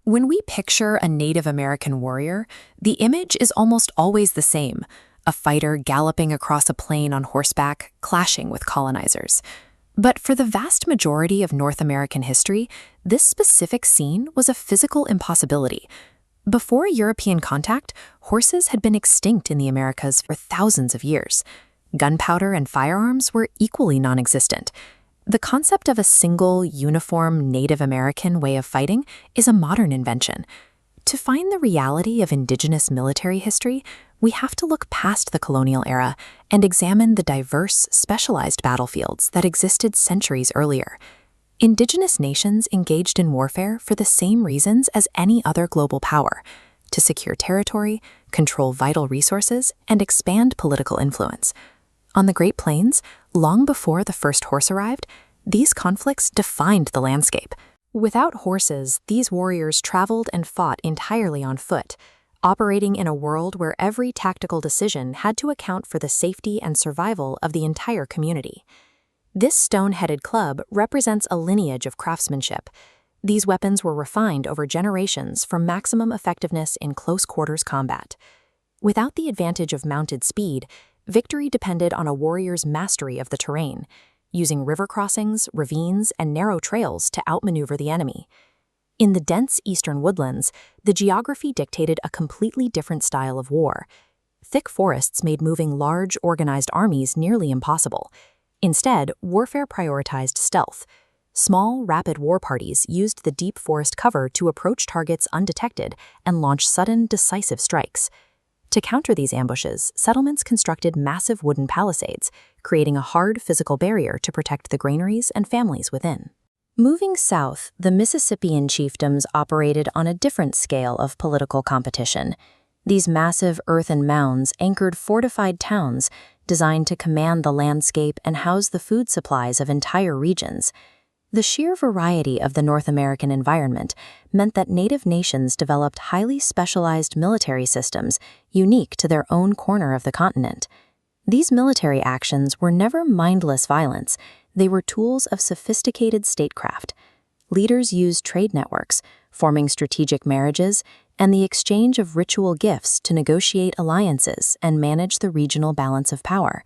When we picture a Native American warrior, the image is almost always the same: a fighter galloping across a plain on horseback, clashing with colonizers. But for the vast majority of North American history, this specific scene was a physical impossibility. Before European contact, horses had been extinct in the Americas for thousands of years. Gunpowder and firearms were equally non-existent. The concept of a single, uniform Native American way of fighting is a modern invention. To find the reality of Indigenous military history, we have to look past the colonial era and examine the diverse, specialized battlefields that existed centuries earlier. Indigenous nations engaged in warfare for the same reasons as any other global power: to secure territory, control vital resources, and expand political influence. On the Great Plains, long before the first horse arrived, these conflicts defined the landscape. Without horses, these warriors traveled and fought entirely on foot, operating in a world where every tactical decision had to account for the safety and survival of the entire community. This stone-headed club represents a lineage of craftsmanship. These weapons were refined over generations for maximum effectiveness in close-quarters combat. Without the advantage of mounted speed, victory depended on a warrior's mastery of the terrain, using river crossings, ravines, and narrow trails to outmaneuver the enemy. In the dense Eastern Woodlands, the geography dictated a completely different style of war. Thick forests made moving large, organized armies nearly impossible. Instead, warfare prioritized stealth. Small, rapid war parties used the deep forest cover to approach targets undetected and launch sudden, decisive strikes. To counter these ambushes, settlements constructed massive wooden palisades, creating a hard physical barrier to protect the granaries and families within. Moving south, the Mississippian chiefdoms operated on a different scale of political competition. These massive earthen mounds anchored fortified towns designed to command the landscape and house the food supplies of entire regions. The sheer variety of the North American environment meant that Native nations developed highly specialized military systems unique to their own corner of the continent. These military actions were never mindless violence. They were tools of sophisticated statecraft. Leaders used trade networks, forming strategic marriages, and the exchange of ritual gifts to negotiate alliances and manage the regional balance of power.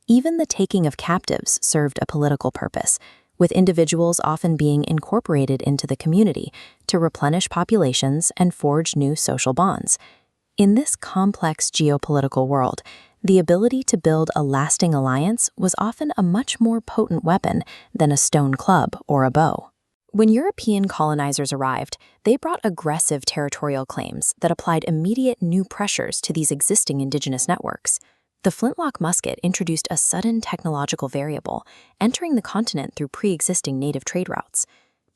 Even the taking of captives served a political purpose, with individuals often being incorporated into the community to replenish populations and forge new social bonds. In this complex geopolitical world, the ability to build a lasting alliance was often a much more potent weapon than a stone club or a bow. When European colonizers arrived, they brought aggressive territorial claims that applied immediate new pressures to these existing indigenous networks. The flintlock musket introduced a sudden technological variable, entering the continent through pre-existing native trade routes.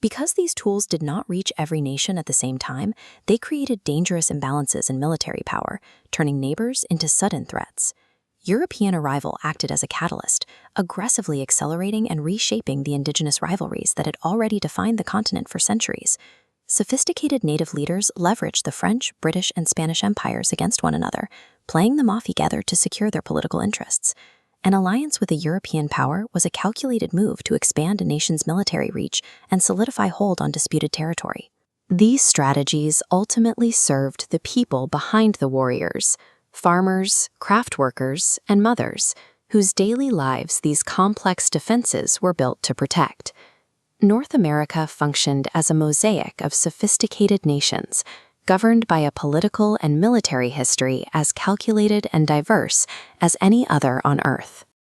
Because these tools did not reach every nation at the same time, they created dangerous imbalances in military power, turning neighbors into sudden threats. European arrival acted as a catalyst, aggressively accelerating and reshaping the indigenous rivalries that had already defined the continent for centuries. Sophisticated native leaders leveraged the French, British, and Spanish empires against one another, playing them off together to secure their political interests. An alliance with a European power was a calculated move to expand a nation's military reach and solidify hold on disputed territory. These strategies ultimately served the people behind the warriors: farmers, craft workers, and mothers, whose daily lives these complex defenses were built to protect. North America functioned as a mosaic of sophisticated nations, governed by a political and military history as calculated and diverse as any other on Earth.